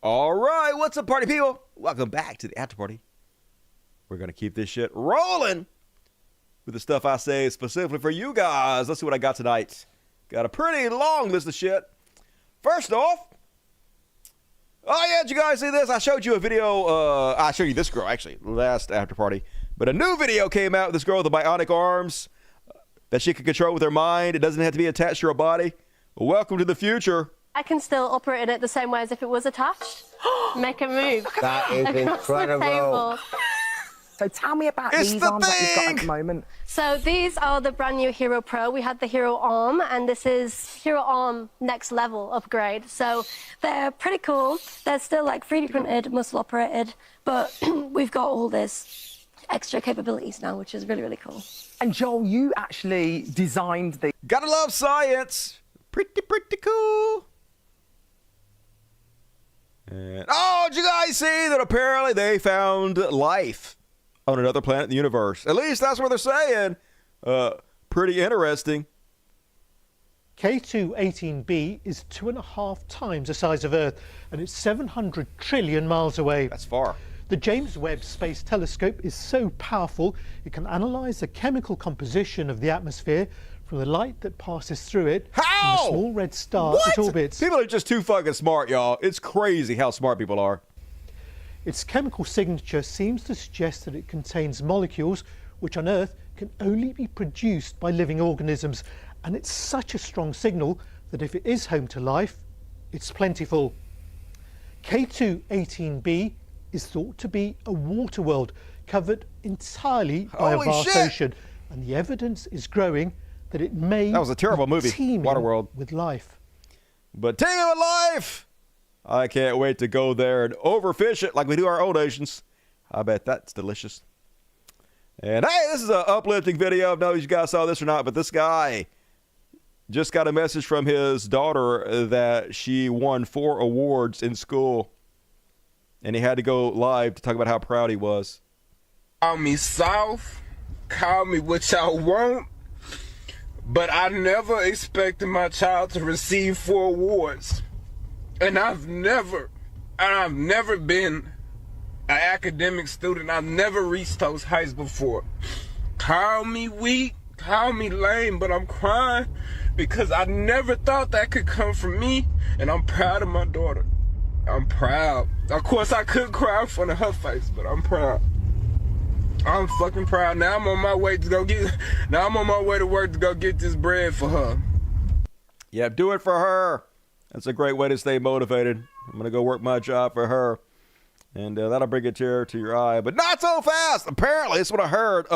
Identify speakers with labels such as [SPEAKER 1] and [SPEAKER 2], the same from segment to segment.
[SPEAKER 1] All right, what's up, party people? Welcome back to the after party. We're going to keep this shit rolling with the stuff I say specifically for you guys. Let's see what I got tonight. Got a pretty long list of shit. First off, oh yeah, did you guys see this? I showed you a video. I showed you this girl, actually, last after party. But a new video came out with this girl with the bionic arms that she can control with her mind. It doesn't have to be attached to her body. Welcome to the future.
[SPEAKER 2] I can still operate in it the same way as if it was attached. Make it move.
[SPEAKER 3] That is incredible.
[SPEAKER 4] So tell me about these arms that you've got at the moment.
[SPEAKER 2] So these are the brand new Hero Pro. We had the Hero Arm, and this is Hero Arm next level upgrade. So they're pretty cool. They're still like 3D printed, muscle operated, but we've got all this extra capabilities now, which is really, really cool.
[SPEAKER 4] And Joel, you actually designed the...
[SPEAKER 1] Gotta love science. Pretty cool. And, oh, did you guys see that apparently they found life on another planet in the universe? At least that's what they're saying. Pretty interesting.
[SPEAKER 5] K2-18b is 2.5 times the size of Earth, and it's 700 trillion miles away.
[SPEAKER 1] That's far.
[SPEAKER 5] The James Webb Space Telescope is so powerful, it can analyze the chemical composition of the atmosphere from the light that passes through it.
[SPEAKER 1] How?
[SPEAKER 5] And the small red star
[SPEAKER 1] What?
[SPEAKER 5] it orbits.
[SPEAKER 1] People are just too fucking smart, y'all. It's crazy how smart people are.
[SPEAKER 5] Its chemical signature seems to suggest that it contains molecules which on Earth can only be produced by living organisms. And it's such a strong signal that if it is home to life, it's plentiful. K2-18b is thought to be a water world covered entirely by a vast ocean. And the evidence is growing that it may
[SPEAKER 1] That was a terrible movie, Waterworld.
[SPEAKER 5] With life.
[SPEAKER 1] But teeming with life! I can't wait to go there and overfish it like we do our own oceans. I bet that's delicious. And hey, this is an uplifting video. I don't know if you guys saw this or not, but this guy just got a message from his daughter that she won 4 awards in school. And he had to go live to talk about how proud he was.
[SPEAKER 6] Call me soft, call me what y'all want, but I never expected my child to receive 4 awards. And I've never been an academic student. I've never reached those heights before. Call me weak, call me lame, but I'm crying because I never thought that could come from me, and I'm proud of my daughter. I'm proud. Of course, I couldn't cry in front of her face, but I'm proud. I'm fucking proud. Now I'm on my way to work to go get this bread for her.
[SPEAKER 1] Yeah, do it for her. That's a great way to stay motivated. I'm going to go work my job for her. And that'll bring a tear to your eye. But not so fast. Apparently, that's what I heard.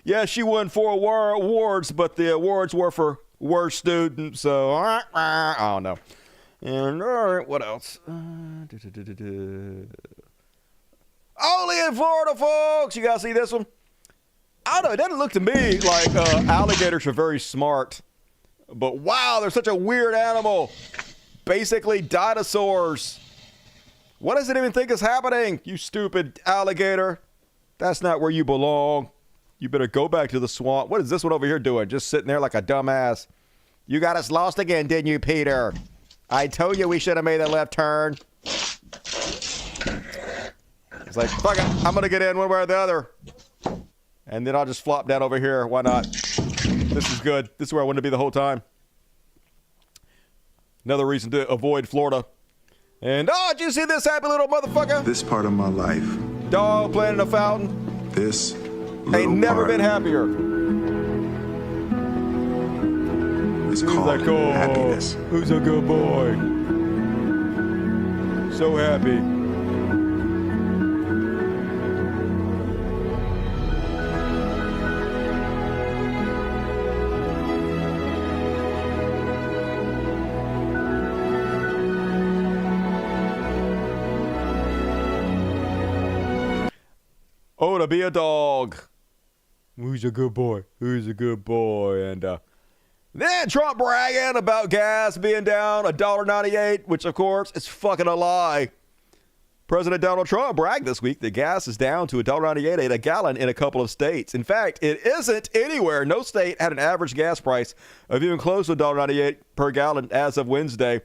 [SPEAKER 1] Yeah, she won 4 awards, but the awards were for worst student. So, I don't know. And, all right, what else? Only in Florida, folks. You guys see this one? I don't know. It doesn't look to me like alligators are very smart. But, wow, they're such a weird animal. Basically, dinosaurs. What does it even think is happening, you stupid alligator? That's not where you belong. You better go back to the swamp. What is this one over here doing? Just sitting there like a dumbass. You got us lost again, didn't you, Peter? I told you we should have made a left turn. It's like, fuck it. I'm going to get in one way or the other. And then I'll just flop down over here. Why not? This is good. This is where I wanted to be the whole time. Another reason to avoid Florida. And, oh, did you see this happy little motherfucker?
[SPEAKER 7] This part of my life.
[SPEAKER 1] Dog playing in a fountain.
[SPEAKER 7] This
[SPEAKER 1] ain't never been happier.
[SPEAKER 7] It's called happiness.
[SPEAKER 1] Who's a good boy? So happy. Oh, to be a dog. Who's a good boy? Who's a good boy? And then Trump bragging about gas being down $1.98, which of course is fucking a lie. President Donald Trump bragged this week that gas is down to $1.98 a gallon in a couple of states. In fact, it isn't anywhere. No state had an average gas price of even close to $1.98 per gallon as of Wednesday.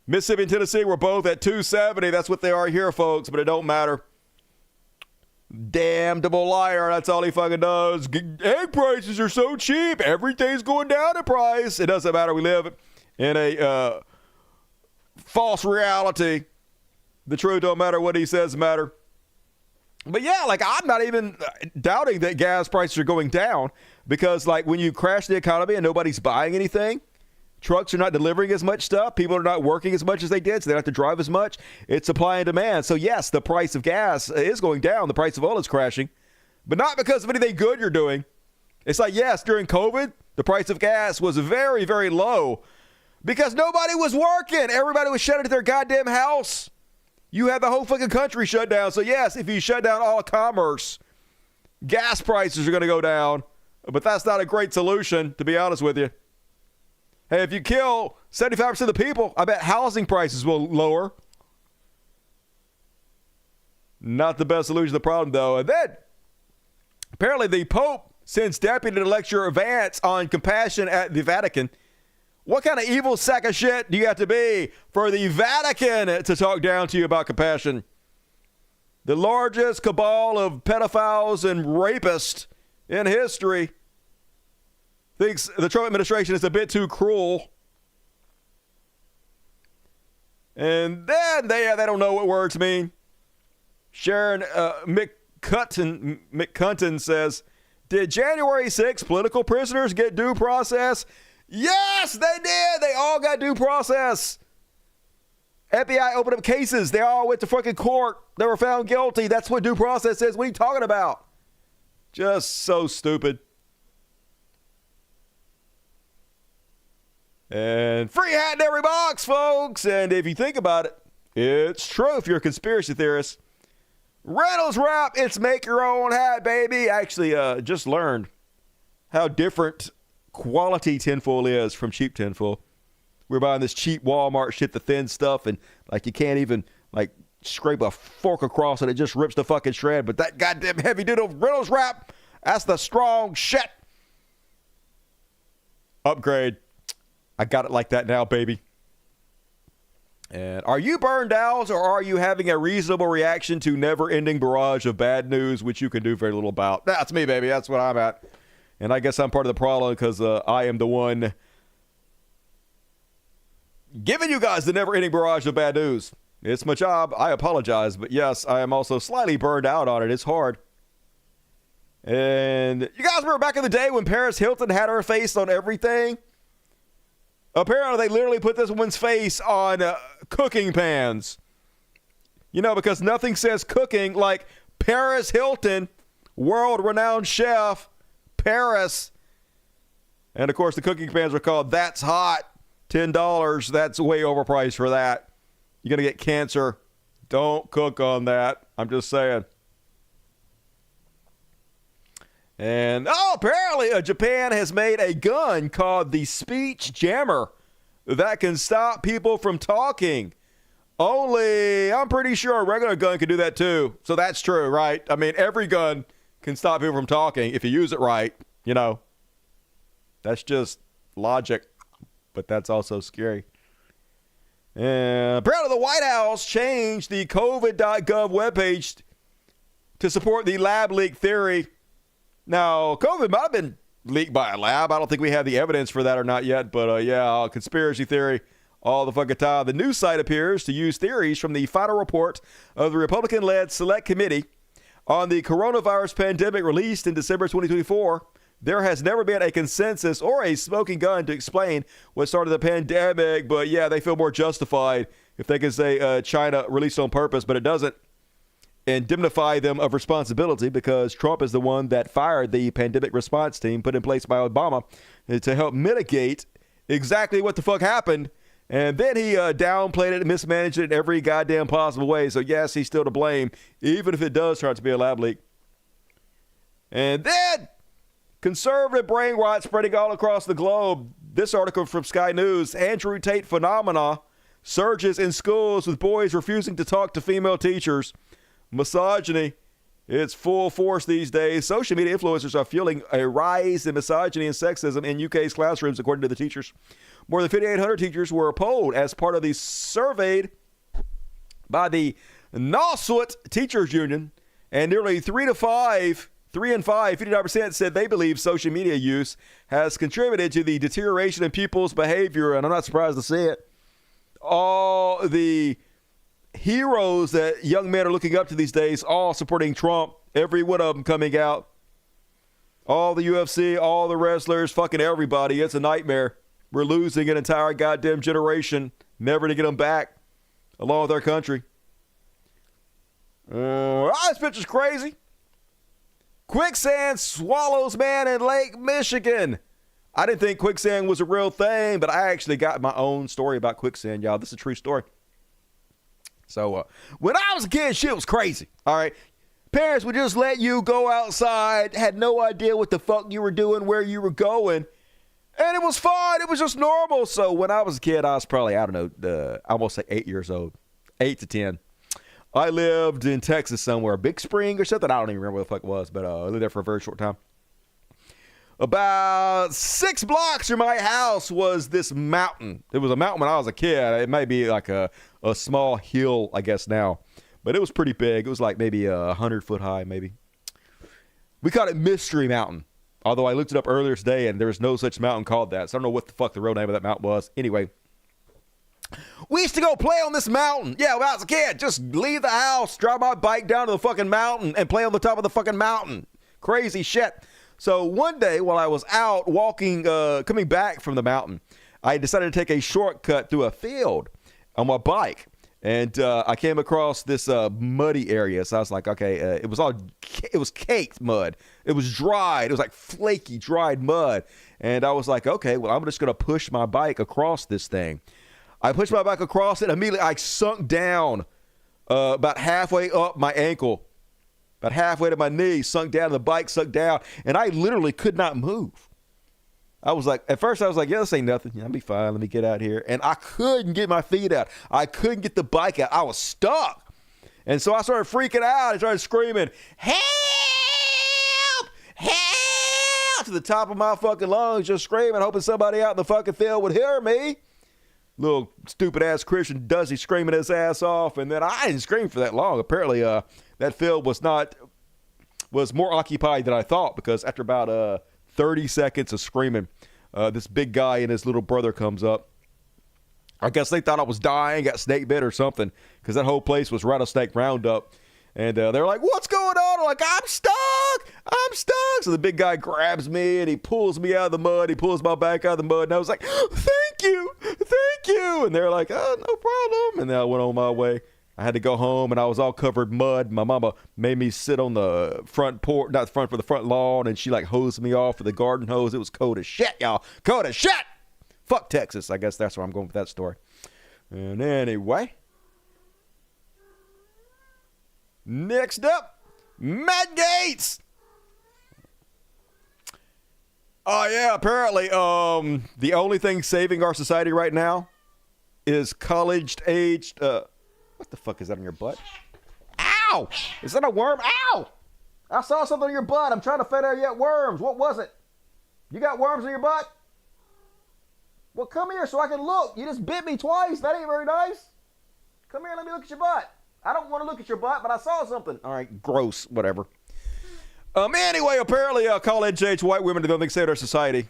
[SPEAKER 1] Mississippi and Tennessee were both at 270. That's what they are here, folks, but it don't matter. Damnable liar. That's all he fucking does. Egg prices are so cheap. Everything's going down in price. It doesn't matter. We live in a false reality. The truth don't matter. What he says matter. But yeah, like, I'm not even doubting that gas prices are going down, because like when you crash the economy and nobody's buying anything, trucks are not delivering as much stuff, people are not working as much as they did, so they don't have to drive as much. It's supply and demand. So yes, the price of gas is going down. The price of oil is crashing, but not because of anything good you're doing. It's like, yes, during COVID, the price of gas was very, very low because nobody was working. Everybody was shut into their goddamn house. You had the whole fucking country shut down. So yes, if you shut down all commerce, gas prices are going to go down. But that's not a great solution, to be honest with you. Hey, if you kill 75% of the people, I bet housing prices will lower. Not the best solution to the problem, though. And then, apparently the Pope sends deputy to lecture Vance on compassion at the Vatican. What kind of evil sack of shit do you have to be for the Vatican to talk down to you about compassion? The largest cabal of pedophiles and rapists in history thinks the Trump administration is a bit too cruel. And then they don't know what words mean. Sharon McCunton says, did January 6th political prisoners get due process? Yes, they did. They all got due process. FBI opened up cases. They all went to fucking court. They were found guilty. That's what due process is. What are you talking about? Just so stupid. And free hat in every box, folks. And if you think about it, it's true if you're a conspiracy theorist. Reynolds Wrap, it's make your own hat, baby. Actually, just learned how different quality tinfoil is from cheap tinfoil. We're buying this cheap Walmart shit, the thin stuff, and like you can't even like scrape a fork across it. It just rips the fucking shred. But that goddamn heavy duty Reynolds Wrap, that's the strong shit. Upgrade. I got it like that now, baby. And are you burned out, or are you having a reasonable reaction to never-ending barrage of bad news, which you can do very little about? That's me, baby. That's what I'm at. And I guess I'm part of the problem because I am the one giving you guys the never-ending barrage of bad news. It's my job. I apologize. But yes, I am also slightly burned out on it. It's hard. And you guys remember back in the day when Paris Hilton had her face on everything? Apparently, they literally put this woman's face on cooking pans. You know, because nothing says cooking like Paris Hilton, world-renowned chef, Paris. And, of course, the cooking pans are called That's Hot, $10. That's way overpriced for that. You're going to get cancer. Don't cook on that. I'm just saying. And, apparently Japan has made a gun called the Speech Jammer that can stop people from talking. Only, I'm pretty sure a regular gun can do that too. So that's true, right? I mean, every gun can stop people from talking if you use it right, you know. That's just logic, but that's also scary. And apparently the White House changed the COVID.gov webpage to support the lab leak theory. Now, COVID might have been leaked by a lab. I don't think we have the evidence for that or not yet. But, yeah, conspiracy theory all the fucking time. The news site appears to use theories from the final report of the Republican-led Select Committee on the coronavirus pandemic released in December 2024. There has never been a consensus or a smoking gun to explain what started the pandemic. But, yeah, they feel more justified if they can say China released on purpose, but it doesn't indemnify them of responsibility because Trump is the one that fired the pandemic response team put in place by Obama to help mitigate exactly what the fuck happened. And then he downplayed it and mismanaged it in every goddamn possible way. So, yes, he's still to blame, even if it does turn out to be a lab leak. And then conservative brain rot spreading all across the globe. This article from Sky News, Andrew Tate phenomena surges in schools with boys refusing to talk to female teachers. Misogyny, it's full force these days. Social media influencers are fueling a rise in misogyny and sexism in UK's classrooms, according to the teachers. More than 5,800 teachers were polled as part of the surveyed by the Nauset Teachers Union, and nearly 3 and 5, 59% said they believe social media use has contributed to the deterioration in pupils' behavior, and I'm not surprised to see it. All the heroes that young men are looking up to these days, all supporting Trump, every one of them coming out. All the UFC, all the wrestlers, fucking everybody. It's a nightmare. We're losing an entire goddamn generation, never to get them back, along with our country. This picture's crazy. Quicksand swallows man in Lake Michigan. I didn't think quicksand was a real thing, but I actually got my own story about quicksand, y'all. This is a true story. So, when I was a kid, shit was crazy, all right? Parents would just let you go outside, had no idea what the fuck you were doing, where you were going, and it was fine. It was just normal. So, when I was a kid, I was probably, I don't know, I almost say 8 years old, 8 to 10. I lived in Texas somewhere, Big Spring or something. I don't even remember what the fuck it was, but I lived there for a very short time. About 6 blocks from my house was this mountain. It was a mountain when I was a kid. It might be like a small hill, I guess now. But it was pretty big. It was like maybe 100 foot high, maybe. We called it Mystery Mountain. Although I looked it up earlier today, and there's no such mountain called that. So I don't know what the fuck the real name of that mountain was. Anyway. We used to go play on this mountain. Yeah, when I was a kid, just leave the house, drive my bike down to the fucking mountain, and play on the top of the fucking mountain. Crazy shit. So one day while I was out walking, coming back from the mountain, I decided to take a shortcut through a field on my bike. And I came across this muddy area. So I was like, okay, it was caked mud. It was dried. It was like flaky, dried mud. And I was like, okay, well, I'm just going to push my bike across this thing. I pushed my bike across it. Immediately, I sunk down about halfway up my ankle, about halfway to my knee, sunk down. The bike sunk down, and I literally could not move. I was like, at first, I was like, yeah, this ain't nothing. Yeah, I'll be fine. Let me get out here. And I couldn't get my feet out. I couldn't get the bike out. I was stuck. And so I started freaking out. I started screaming, help! Help! To the top of my fucking lungs, just screaming, hoping somebody out in the fucking field would hear me. Little stupid-ass Christian Duzzy screaming his ass off, and then I didn't scream for that long. Apparently, that field was more occupied than I thought, because after about 30 seconds of screaming, this big guy and his little brother comes up. I guess they thought I was dying, got snake bit or something, because that whole place was rattlesnake roundup. And they're like, what's going on? I'm like, I'm stuck. So the big guy grabs me and he pulls me out of the mud. He pulls my back out of the mud. And I was like, thank you. And they're like, oh, no problem. And then I went on my way. I had to go home and I was all covered in mud. My mama made me sit on the front porch, not the front, for the front lawn. And she like hosed me off with the garden hose. It was cold as shit, y'all. Cold as shit. Fuck Texas. I guess that's where I'm going with that story. And anyway. Next up, Matt Gaetz. Oh, yeah, apparently the only thing saving our society right now is college-aged... what the fuck is that on your butt? Ow! Is that a worm? Ow! I saw something on your butt. I'm trying to find out yet worms. What was it? You got worms in your butt? Well, come here so I can look. You just bit me twice. That ain't very nice. Come here, let me look at your butt. I don't want to look at your butt, but I saw something. All right, gross, whatever. Anyway, apparently college-age white women are the only thing saving our society.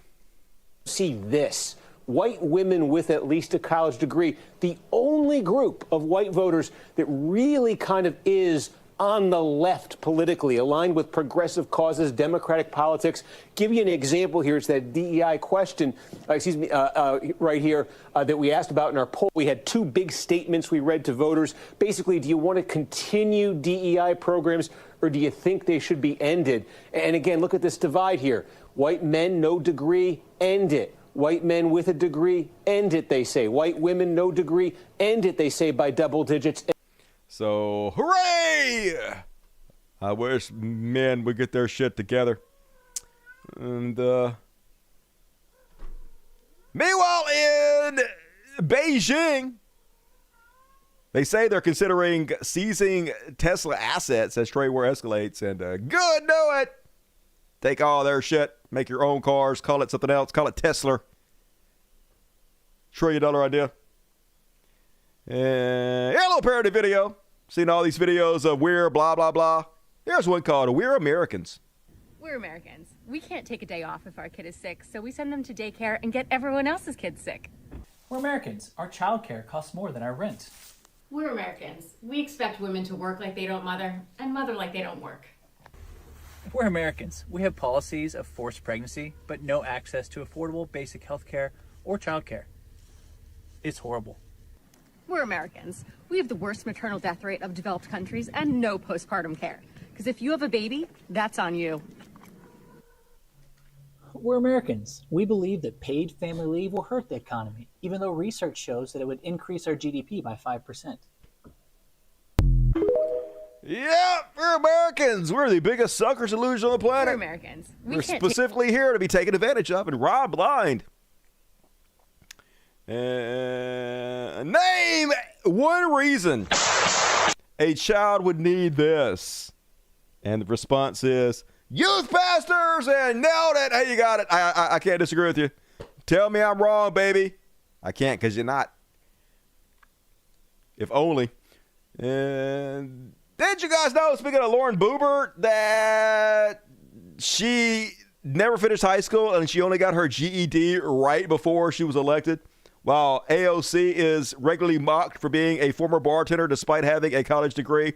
[SPEAKER 8] See this. White women with at least a college degree, the only group of white voters that really kind of is on the left politically, aligned with progressive causes, democratic politics. Give you an example here. It's that DEI question, right here, that we asked about in our poll. We had 2 big statements we read to voters. Basically, do you want to continue DEI programs, or do you think they should be ended? And again, look at this divide here. White men, no degree, end it. White men with a degree, end it, they say. White women, no degree, end it, they say, by double digits.
[SPEAKER 1] So, hooray! I wish men would get their shit together. And, meanwhile, in Beijing, they say they're considering seizing Tesla assets as trade war escalates. And, good, do it! Take all their shit, make your own cars, call it something else, call it Tesla. trillion-dollar idea. And here, a little parody video. Seen all these videos of we're blah, blah, blah. Here's one called We're Americans.
[SPEAKER 9] We're Americans. We can't take a day off if our kid is sick, so we send them to daycare and get everyone else's kids sick.
[SPEAKER 10] We're Americans. Our childcare costs more than our rent.
[SPEAKER 9] We're Americans. We expect women to work like they don't mother and mother like they don't work.
[SPEAKER 10] We're Americans. We have policies of forced pregnancy, but no access to affordable basic health care or childcare. It's horrible.
[SPEAKER 9] We're Americans. We have the worst maternal death rate of developed countries and no postpartum care. Because if you have a baby, that's on you.
[SPEAKER 10] We're Americans. We believe that paid family leave will hurt the economy, even though research shows that it would increase our GDP by 5%.
[SPEAKER 1] Yeah, we're Americans. We're the biggest suckers and losers on the planet.
[SPEAKER 9] We're Americans.
[SPEAKER 1] We're specifically here to be taken advantage of and robbed blind. Name one reason a child would need this. And the response is, youth pastors, and nailed it. Hey, you got it. I can't disagree with you. Tell me I'm wrong, baby. I can't because you're not. If only. And did you guys know, speaking of Lauren Boebert, that she never finished high school and she only got her GED right before she was elected? While AOC is regularly mocked for being a former bartender despite having a college degree.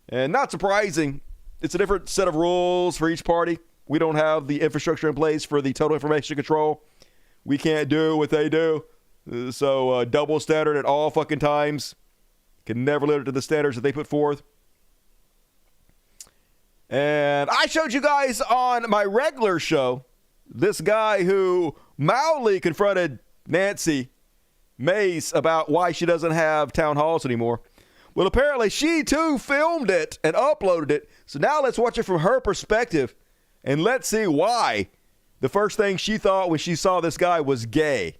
[SPEAKER 1] And not surprising, it's a different set of rules for each party. We don't have the infrastructure in place for the total information control. We can't do what they do. So double standard at all fucking times. Can never live up to the standards that they put forth. And I showed you guys on my regular show this guy who mildly confronted Nancy Mace about why she doesn't have town halls anymore. Well, apparently she too filmed it and uploaded it. So now let's watch it from her perspective and let's see why the first thing she thought when she saw this guy was gay.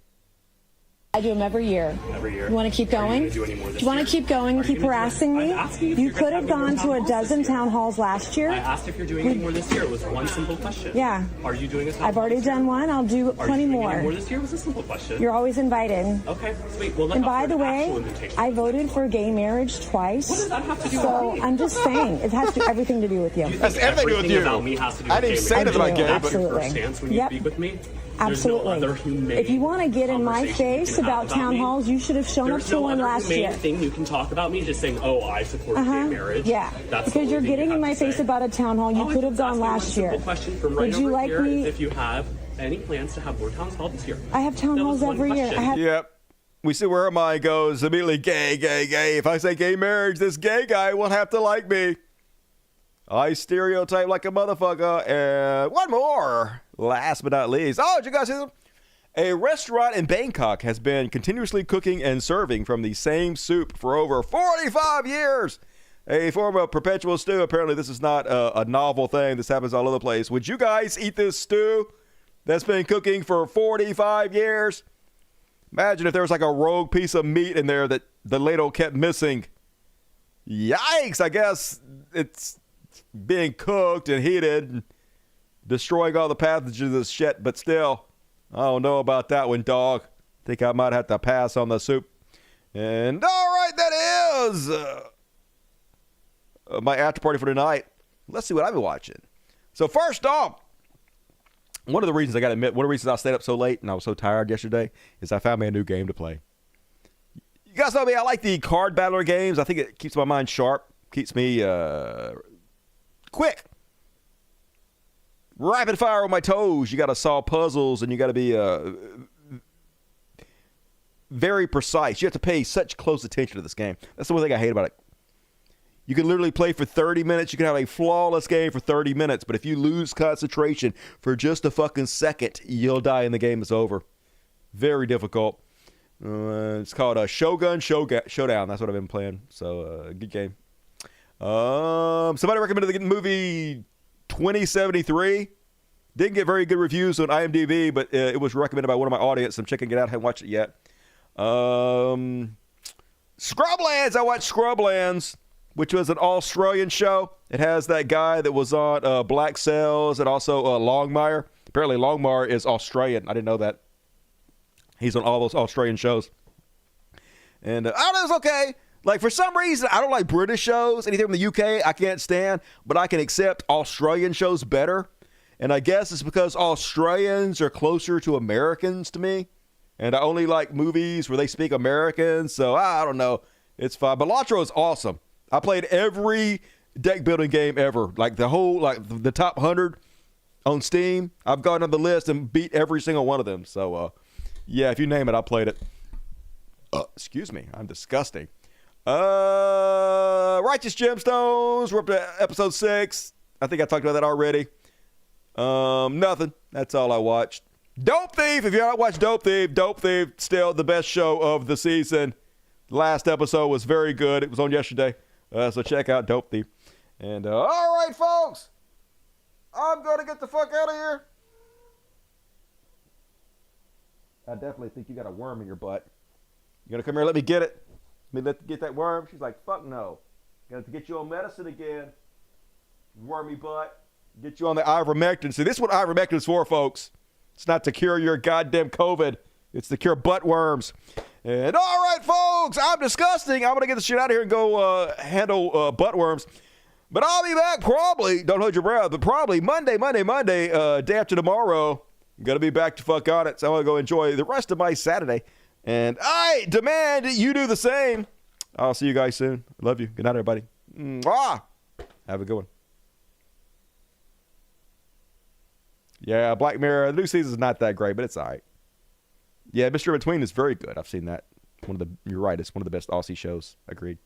[SPEAKER 11] I do them every year.
[SPEAKER 12] Every year.
[SPEAKER 11] You want to keep going?
[SPEAKER 12] Do you
[SPEAKER 11] want to keep going and keep harassing me? You could have gone to a dozen town halls last year.
[SPEAKER 12] I asked if you're doing any more this year. It was one simple question.
[SPEAKER 11] Yeah.
[SPEAKER 12] Are you doing this?
[SPEAKER 11] I've already done one. I'll do plenty more.
[SPEAKER 12] Any more this year? It was a simple question.
[SPEAKER 11] You're always invited.
[SPEAKER 12] Okay, sweet. Well,
[SPEAKER 11] and by the way, I voted for gay marriage twice.
[SPEAKER 12] What does that have to do with
[SPEAKER 11] So
[SPEAKER 12] me?
[SPEAKER 11] I'm just saying, it has to do everything to do with you.
[SPEAKER 1] That's everything to do with you.
[SPEAKER 12] About me has to do
[SPEAKER 1] I
[SPEAKER 12] with
[SPEAKER 1] didn't
[SPEAKER 12] gay
[SPEAKER 1] say
[SPEAKER 12] marriage.
[SPEAKER 1] that about gay, but
[SPEAKER 11] absolutely.
[SPEAKER 12] Stance when you speak with me.
[SPEAKER 11] Absolutely.
[SPEAKER 12] There's no other humane
[SPEAKER 11] if you want to get in my
[SPEAKER 12] conversation you
[SPEAKER 11] face
[SPEAKER 12] can
[SPEAKER 11] about
[SPEAKER 12] have
[SPEAKER 11] town
[SPEAKER 12] me.
[SPEAKER 11] halls, you should have shown up to one last year.
[SPEAKER 12] There's no other humane thing you can talk about me just saying, oh, I support gay marriage.
[SPEAKER 11] Yeah,
[SPEAKER 12] That's
[SPEAKER 11] because you're getting in my face about a town hall. You could have gone last year.
[SPEAKER 12] Would
[SPEAKER 11] you like me?
[SPEAKER 12] If you have any plans to have more town halls this year?
[SPEAKER 11] I have town halls every year.
[SPEAKER 1] Yep. We see where her mind goes immediately. Gay, gay, gay. If I say gay marriage, this gay guy will have to like me. I stereotype like a motherfucker. And one more. Last but not least. Oh, did you guys see them? A restaurant in Bangkok has been continuously cooking and serving from the same soup for over 45 years. A form of perpetual stew. Apparently, this is not a novel thing. This happens all over the place. Would you guys eat this stew that's been cooking for 45 years? Imagine if there was like a rogue piece of meat in there that the ladle kept missing. Yikes. I guess it's being cooked and heated and destroying all the pathogens of this shit, but still. I don't know about that one, dog. Think I might have to pass on the soup. And all right, that is my after party for tonight. Let's see what I've been watching. So first off, one of the reasons I got to admit, one of the reasons I stayed up so late and I was so tired yesterday is I found me a new game to play. You guys know me, I like the card battler games. I think it keeps my mind sharp, keeps me quick. Rapid fire on my toes. You got to solve puzzles and you got to be very precise. You have to pay such close attention to this game. That's the one thing I hate about it. You can literally play for 30 minutes. You can have a flawless game for 30 minutes. But if you lose concentration for just a fucking second, you'll die and the game is over. Very difficult. It's called Shogun Showdown. That's what I've been playing. So, good game. Somebody recommended the movie 2073. Didn't get very good reviews on IMDb, but it was recommended by one of my audience. I'm checking it out. I haven't watched it yet. Scrublands. I watched Scrublands, which was an Australian show. It has that guy that was on Black Sails and also Longmire. Apparently Longmire is Australian. I didn't know that. He's on all those Australian shows. And I don't know, it's okay. Like, for some reason, I don't like British shows. Anything from the UK, I can't stand. But I can accept Australian shows better. And I guess it's because Australians are closer to Americans to me. And I only like movies where they speak American. So, I don't know. It's fine. But Lotro is awesome. I played every deck building game ever. Like, the top 100 on Steam. I've gone on the list and beat every single one of them. So, yeah, if you name it, I played it. Excuse me. I'm disgusting. Righteous Gemstones. We're up to episode 6. I think I talked about that already. Nothing. That's all I watched. Dope Thief. If you haven't watched Dope Thief, still the best show of the season. Last episode was very good. It was on yesterday. So check out Dope Thief. And, all right, folks. I'm going to get the fuck out of here. I definitely think you got a worm in your butt. You going to come here and let me get it? Get that worm? She's like, fuck no. Got to get you on medicine again. Wormy butt. Get you on the ivermectin. See, this is what ivermectin is for, folks. It's not to cure your goddamn COVID. It's to cure butt worms. And all right, folks, I'm disgusting. I'm going to get the shit out of here and go handle butt worms. But I'll be back probably, don't hold your breath, but probably Monday, day after tomorrow. I'm going to be back to fuck on it. So I'm going to go enjoy the rest of my Saturday. And I demand you do the same. I'll see you guys soon. Love you. Good night, everybody. Mwah! Have a good one. Yeah, Black Mirror. The new season is not that great, but it's all right. Yeah, Mr. Between is very good. I've seen that. You're right. It's one of the best Aussie shows. Agreed.